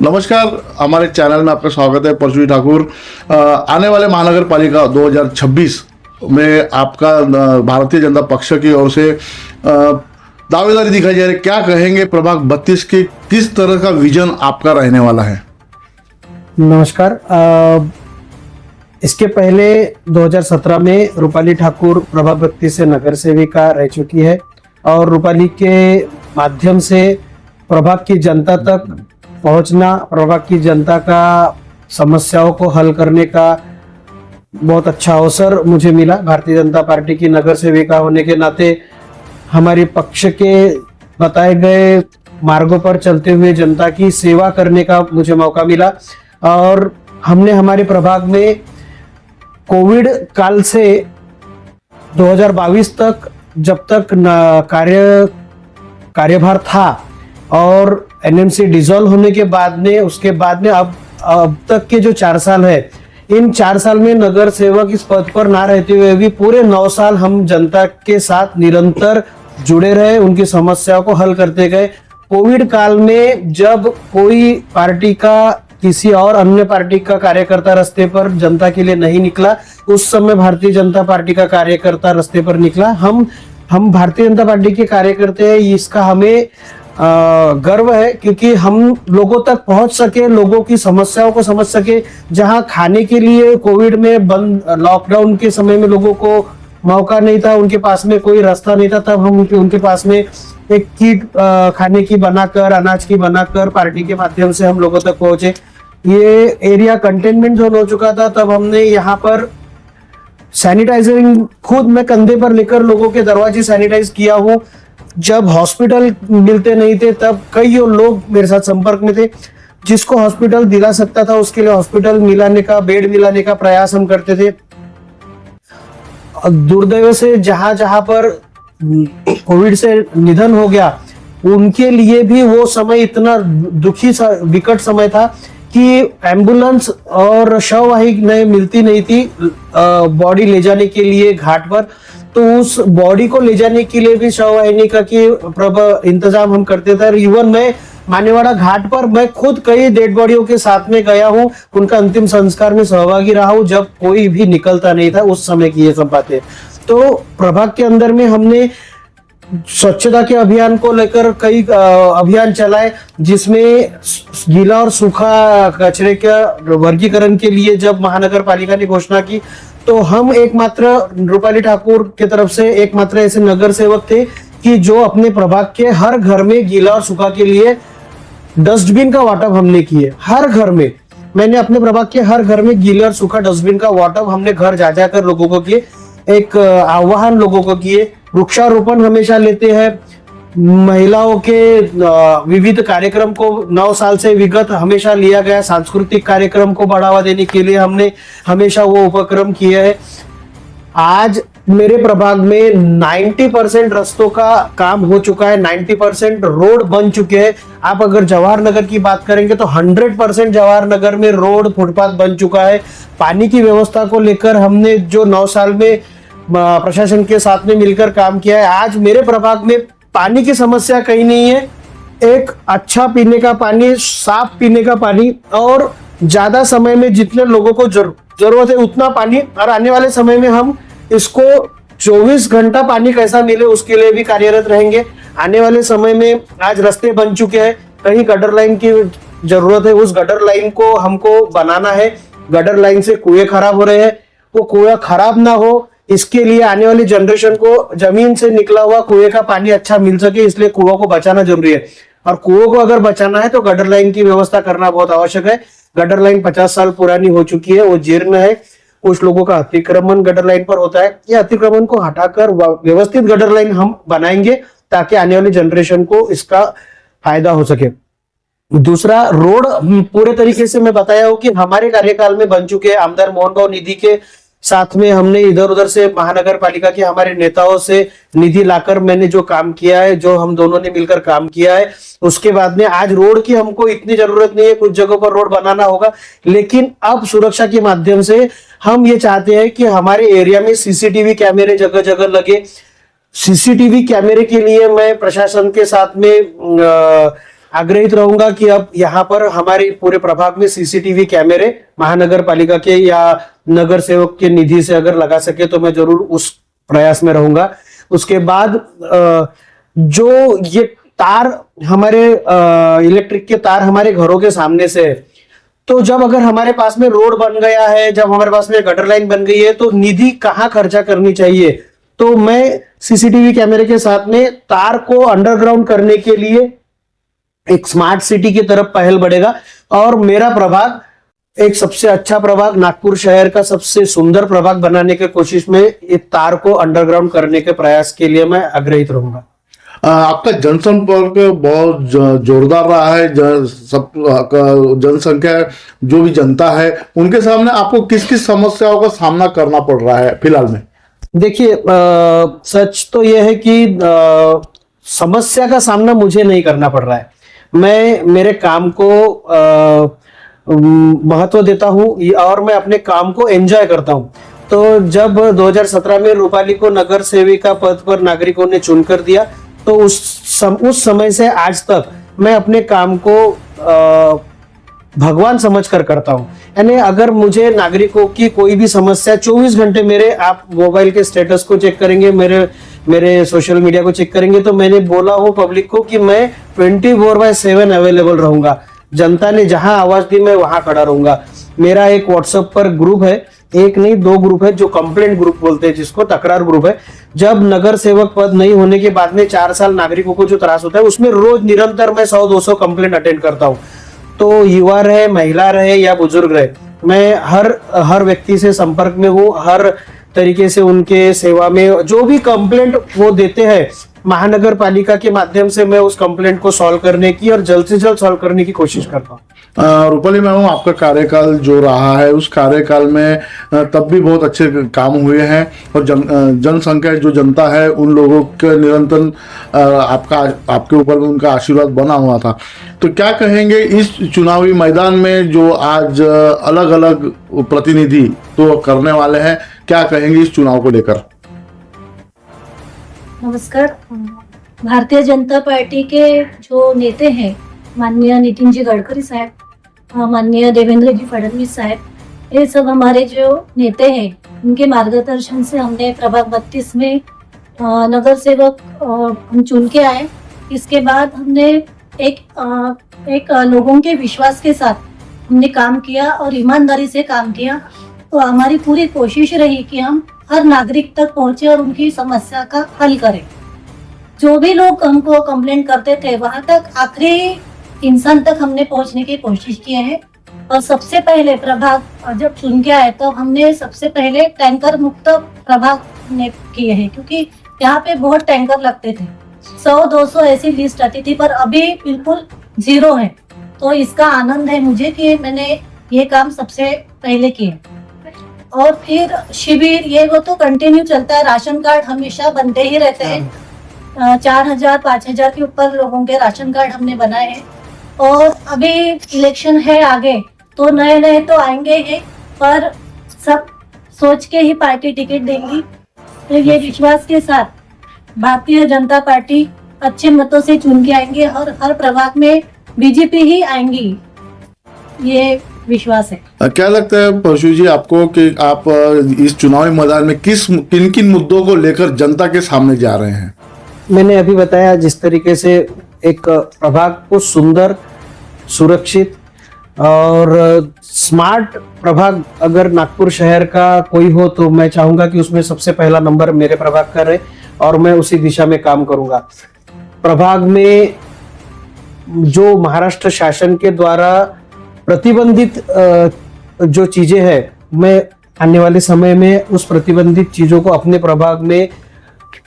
नमस्कार, हमारे चैनल में आपका स्वागत है। परशुजी ठाकुर। आने वाले महानगर पालिका 2026 में आपका भारतीय जनता पक्ष की ओर से दावेदारी दिखाई जा रही है। क्या कहेंगे प्रभाग 32 की किस तरह का विजन आपका रहने वाला है? नमस्कार। इसके पहले 2017 में रूपाली ठाकुर प्रभाग 32 से नगर सेविका रह चुकी है और रूपाली के माध्यम से प्रभाग की जनता तक पहुंचना, प्रभाग की जनता का समस्याओं को हल करने का बहुत अच्छा अवसर मुझे मिला। भारतीय जनता पार्टी की नगर सेविका होने के नाते हमारे पक्ष के बताए गए मार्गों पर चलते हुए जनता की सेवा करने का मुझे मौका मिला और हमने हमारे प्रभाग में कोविड काल से 2022 तक जब तक कार्यभार था और एनएमसी डिसॉल्व होने के बाद में उसके बाद में अब तक के जो 4 साल है, इन 4 साल में नगर सेवक इस पद पर ना रहते हुए भी पूरे 9 साल हम जनता के साथ निरंतर जुड़े रहे, उनकी समस्याओं को हल करते गए। कोविड काल में जब कोई पार्टी का किसी और अन्य पार्टी का कार्यकर्ता रास्ते पर जनता के लिए नहीं निकला, उस समय भारतीय जनता पार्टी का कार्यकर्ता रास्ते पर निकला। हम भारतीय जनता पार्टी के कार्यकर्ते हैं, इसका हमें गर्व है क्योंकि हम लोगों तक पहुंच सके, लोगों की समस्याओं को समझ सके। जहां खाने के लिए कोविड में बंद लॉकडाउन के समय में लोगों को मौका नहीं था, उनके पास में कोई रास्ता नहीं था, तब हम उनके पास में एक किट खाने की बनाकर, अनाज की बनाकर पार्टी के माध्यम से हम लोगों तक पहुंचे। ये एरिया कंटेनमेंट जोन हो चुका था, तब हमने यहाँ पर सैनिटाइजिंग खुद मैं कंधे पर लेकर लोगों के दरवाजे सैनिटाइज किया हूँ। जब हॉस्पिटल मिलते नहीं थे तब कई लोग मेरे साथ संपर्क में थे, जिसको हॉस्पिटल दिला सकता था उसके लिए हॉस्पिटल मिलाने का, बेड मिलाने का प्रयास हम करते थे। दुर्दैव से जहां जहां पर कोविड से निधन हो गया, उनके लिए भी वो समय इतना दुखी विकट समय था कि एम्बुलेंस और शववाही मिलती नहीं थी बॉडी ले जाने के लिए घाट पर। तो उस बॉडी को ले जाने के लिए भी शववाहिनी का की इंतजाम हम करते थे। इवन मैं मानेवाड़ा घाट पर मैं खुद कई डेड बॉडियों के साथ में गया हूँ, उनका अंतिम संस्कार में सहभागी रहा हूँ जब कोई भी निकलता नहीं था। उस समय की ये सब बातें। तो प्रभाग के अंदर में हमने स्वच्छता के अभियान को लेकर कई अभियान चलाए, जिसमें गीला और सूखा कचरे का वर्गीकरण के लिए जब महानगर पालिका ने घोषणा की तो हम एकमात्र रूपाली ठाकुर की तरफ से एकमात्र ऐसे नगर सेवक थे कि जो अपने प्रभाग के हर घर में गीला और सूखा के लिए डस्टबिन का वाटअप हमने किए। हर घर में मैंने अपने प्रभाग के हर घर में गीला और सूखा डस्टबिन का वाटअप हमने घर जा जाकर लोगों को किए। एक आह्वान लोगों को किए। वृक्षारोपण हमेशा लेते हैं। महिलाओं के विविध कार्यक्रम को 9 साल से विगत हमेशा लिया गया। सांस्कृतिक कार्यक्रम को बढ़ावा देने के लिए हमने हमेशा वो उपक्रम किए हैं। आज मेरे प्रभाग में 90% रास्तों का काम हो चुका है, 90% रोड बन चुके हैं। आप अगर जवाहर नगर की बात करेंगे तो 100% जवाहर नगर में रोड फुटपाथ बन चुका है। पानी की व्यवस्था को लेकर हमने जो 9 साल में प्रशासन के साथ में मिलकर काम किया है, आज मेरे प्रभाग में पानी की समस्या कहीं नहीं है। एक अच्छा पीने का पानी, साफ पीने का पानी और ज्यादा समय में जितने लोगों को जरूरत है उतना पानी, और आने वाले समय में हम इसको 24 घंटा पानी कैसा मिले उसके लिए भी कार्यरत रहेंगे। आने वाले समय में आज रास्ते बन चुके हैं, कहीं गटर लाइन की जरूरत है, उस गटर लाइन को हमको बनाना है। गटर लाइन से कुएं खराब हो रहे हैं, वो कुएं खराब ना हो इसके लिए आने वाली जनरेशन को जमीन से निकला हुआ कुएं का पानी अच्छा मिल सके, इसलिए कुओं को बचाना जरूरी है। और कुओं को अगर बचाना है तो गटर लाइन की व्यवस्था करना बहुत आवश्यक है। गटर लाइन 50 साल पुरानी हो चुकी है, वो जीर्ण है। कुछ लोगों का अतिक्रमण गटर लाइन पर होता है। ये अतिक्रमण को हटाकर व्यवस्थित गटर लाइन हम बनाएंगे ताकि आने वाली जनरेशन को इसका फायदा हो सके। दूसरा, रोड पूरे तरीके से मैं बताया हूं कि हमारे कार्यकाल में बन चुके हैं। आमदार मोहन भाव निधि के साथ में हमने इधर उधर से महानगर पालिका के हमारे नेताओं से निधि लाकर मैंने जो काम किया है, जो हम दोनों ने मिलकर काम किया है, उसके बाद में आज रोड की हमको इतनी जरूरत नहीं है। कुछ जगहों पर रोड बनाना होगा, लेकिन अब सुरक्षा के माध्यम से हम ये चाहते हैं कि हमारे एरिया में सीसीटीवी कैमरे जगह जगह लगे। सीसीटीवी कैमरे के लिए मैं प्रशासन के साथ में आग्रहित रहूंगा कि अब यहाँ पर हमारे पूरे प्रभाग में सीसीटीवी कैमरे महानगर पालिका के या नगर सेवक के निधि से अगर लगा सके तो मैं जरूर उस प्रयास में रहूंगा। उसके बाद जो ये तार हमारे इलेक्ट्रिक के तार हमारे घरों के सामने से है, तो जब अगर हमारे पास में रोड बन गया है, जब हमारे पास में गटर लाइन बन गई है, तो निधि कहाँ खर्चा करनी चाहिए, तो मैं सीसीटीवी कैमरे के साथ में तार को अंडरग्राउंड करने के लिए एक स्मार्ट सिटी की तरफ पहल बढ़ेगा और मेरा प्रभाग एक सबसे अच्छा प्रभाग, नागपुर शहर का सबसे सुंदर प्रभाग बनाने की कोशिश में ये तार को अंडरग्राउंड करने के प्रयास के लिए मैं आग्रहित रहूंगा। आपका जनसंपर्क बहुत जोरदार रहा है। सब जनसंख्या जो भी जनता है उनके सामने आपको किस किस समस्याओं का सामना करना पड़ रहा है फिलहाल में? देखिए, सच तो यह है कि समस्या का सामना मुझे नहीं करना पड़ रहा है। मैं मेरे काम को महत्व देता हूं और मैं अपने काम को एंजॉय करता हूं। तो जब 2017 में रूपाली को नगर सेविका पद पर नागरिकों ने चुनकर दिया, तो उस समय से आज तक मैं अपने काम को भगवान समझकर करता हूं। यानी अगर मुझे नागरिकों की कोई भी समस्या 24 घंटे मेरे, आप मोबाइल के स्टेटस को चेक करेंगे, मेरे सोशल मीडिया को चेक करेंगे, तो मैंने बोला हो पब्लिक को कि मैं 24/7 अवेलेबल रहूंगा। जनता ने जहां आवाज दी मैं वहां खड़ा रहूंगा। मेरा एक व्हाट्सएप पर ग्रुप है, एक नहीं 2 ग्रुप है, जो कंप्लेंट ग्रुप बोलते हैं जिसको, तकरार ग्रुप है। जब नगर सेवक पद नहीं होने के बाद में 4 साल नागरिकों को जो त्रास होता है, उसमें रोज निरंतर मैं 100-200 कंप्लेंट अटेंड करता हूँ। तो युवा रहे, महिला रहे या बुजुर्ग रहे, मैं हर व्यक्ति से संपर्क में हूँ। हर तरीके से उनके सेवा में जो भी कंप्लेंट वो देते हैं, महानगर पालिका के माध्यम से मैं उस कंप्लेंट को सॉल्व करने की और जल्द से जल्द सॉल्व करने की कोशिश करता हूँ। रूपाली मैम, आपका कार्यकाल जो रहा है उस कार्यकाल में तब भी बहुत अच्छे काम हुए हैं और जनसंख्या जो जनता है उन लोगों के निरंतर आपके ऊपर में उनका आशीर्वाद बना हुआ था। तो क्या कहेंगे इस चुनावी मैदान में जो आज अलग अलग प्रतिनिधि तो करने वाले हैं, क्या कहेंगे इस चुनाव को लेकर? नमस्कार। भारतीय जनता पार्टी के जो नेते हैं, माननीय नितिन जी गडकरी साहब, माननीय देवेंद्र जी फडणवीस साहब, ये सब हमारे जो नेते हैं, उनके मार्गदर्शन से हमने प्रभाग 32 में नगर सेवक हम चुन के आए। इसके बाद हमने एक लोगों के विश्वास के साथ हमने काम किया और ईमानदारी से काम किया। तो हमारी पूरी कोशिश रही कि हम हर नागरिक तक पहुंचे और उनकी समस्या का हल करें। जो भी लोग हमको कंप्लेंट करते थे, वहां तक आखिरी इंसान तक हमने पहुंचने की कोशिश की है। और सबसे पहले प्रभाग जब चुन के आए, तो हमने सबसे पहले टैंकर मुक्त प्रभाग ने किए हैं, क्योंकि यहाँ पे बहुत टैंकर लगते थे। 100-200 ऐसी लिस्ट आती थी, पर अभी बिल्कुल 0 है। तो इसका आनंद है मुझे कि मैंने ये काम सबसे पहले किए। और फिर शिविर, ये वो तो कंटिन्यू चलता है। राशन कार्ड हमेशा बनते ही रहते हैं। 4000-5000 के ऊपर लोगों के राशन कार्ड हमने बनाए हैं। और अभी इलेक्शन है आगे, तो नए तो आएंगे ही, पर सब सोच के ही पार्टी टिकट देंगी। तो ये विश्वास के साथ भारतीय जनता पार्टी अच्छे मतों से चुन के आएंगे और हर प्रभाग में बीजेपी ही आएंगी, ये विश्वास है। क्या लगता है परशु जी आपको कि आप इस चुनावी मैदान में किन किन मुद्दों को लेकर जनता के सामने जा रहे हैं? मैंने अभी बताया जिस तरीके से एक प्रभाग को सुंदर, सुरक्षित और स्मार्ट प्रभाग अगर नागपुर शहर का कोई हो, तो मैं चाहूंगा कि उसमें सबसे पहला नंबर मेरे प्रभाग का रहे और मैं उसी दिशा में काम करूंगा। प्रभाग में जो महाराष्ट्र शासन के द्वारा प्रतिबंधित जो चीजें हैं, मैं आने वाले समय में उस प्रतिबंधित चीजों को अपने प्रभाग में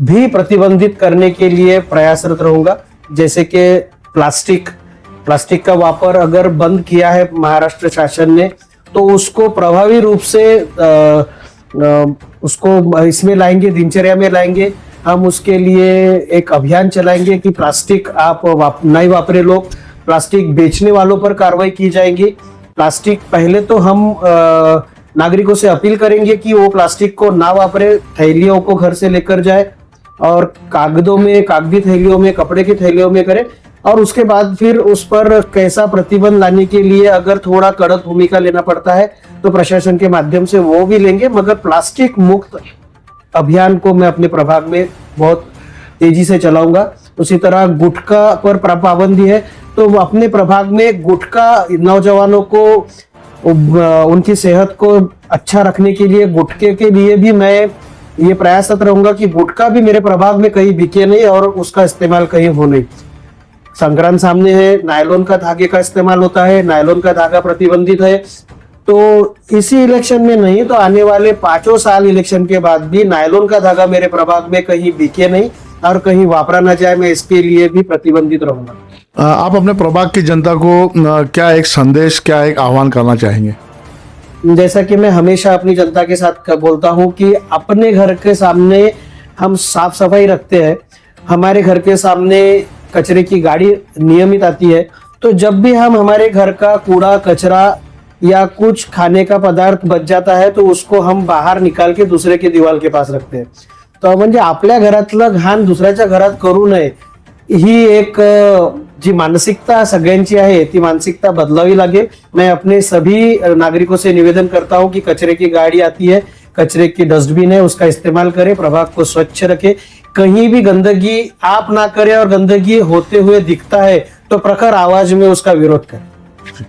भी प्रतिबंधित करने के लिए प्रयासरत रहूंगा। जैसे कि प्लास्टिक का वापर अगर बंद किया है महाराष्ट्र शासन ने, तो उसको प्रभावी रूप से उसको इसमें लाएंगे, दिनचर्या में लाएंगे। हम उसके लिए एक अभियान चलाएंगे कि प्लास्टिक आप नहीं वापरे लोग, प्लास्टिक बेचने वालों पर कार्रवाई की जाएगी। प्लास्टिक पहले तो हम नागरिकों से अपील करेंगे कि वो प्लास्टिक को ना वापरे, थैलियों को घर से लेकर जाए और कागदी थैलियों में, कपड़े की थैलियों में करें। और उसके बाद फिर उस पर कैसा प्रतिबंध लाने के लिए अगर थोड़ा कड़क भूमिका लेना पड़ता है तो प्रशासन के माध्यम से वो भी लेंगे, मगर प्लास्टिक मुक्त अभियान को मैं अपने प्रभाग में बहुत तेजी से चलाऊंगा। उसी तरह गुटखा पर पाबंदी है, तो अपने प्रभाग में गुटखा नौजवानों को उनकी सेहत को अच्छा रखने के लिए गुटखे के लिए भी मैं ये प्रयासरत रहूंगा कि गुटखा भी मेरे प्रभाग में कहीं बिके नहीं और उसका इस्तेमाल कहीं हो नहीं। संक्रांत सामने है, नायलॉन का धागे का इस्तेमाल होता है, नायलॉन का धागा प्रतिबंधित है। तो इसी इलेक्शन में नहीं तो आने वाले 5 साल इलेक्शन के बाद भी नायलॉन का धागा मेरे प्रभाग में कहीं बिके नहीं और कहीं वापरा न जाए, मैं इसके लिए भी प्रतिबंधित रहूंगा। आप अपने प्रभाग की जनता को क्या एक संदेश, क्या एक आह्वान करना चाहेंगे? जैसा कि मैं हमेशा अपनी जनता के साथ बोलता हूं कि अपने घर के सामने हम साफ सफाई रखते हैं, हमारे घर के सामने कचरे की गाड़ी नियमित आती है, तो जब भी हम हमारे घर का कूड़ा कचरा या कुछ खाने का पदार्थ बच जाता है तो उसको हम बाहर निकाल के दुसरे के दीवार के पास रखते हैं। तो म्हणजे आपल्या घरातलं घाण दुसऱ्याच्या घरात करू नये ही एक जी मानसिकता सगळ्यांची आहे ती मानसिकता बदलावी लागेल। मैं अपने सभी नागरिकों से निवेदन करता हूं कि कचरे की गाड़ी आती है, कचरे की डस्टबिन है, उसका इस्तेमाल करें, प्रभाग को स्वच्छ रखें। कहीं भी गंदगी आप ना करें और गंदगी होते हुए दिखता है तो प्रखर आवाज में उसका विरोध करें।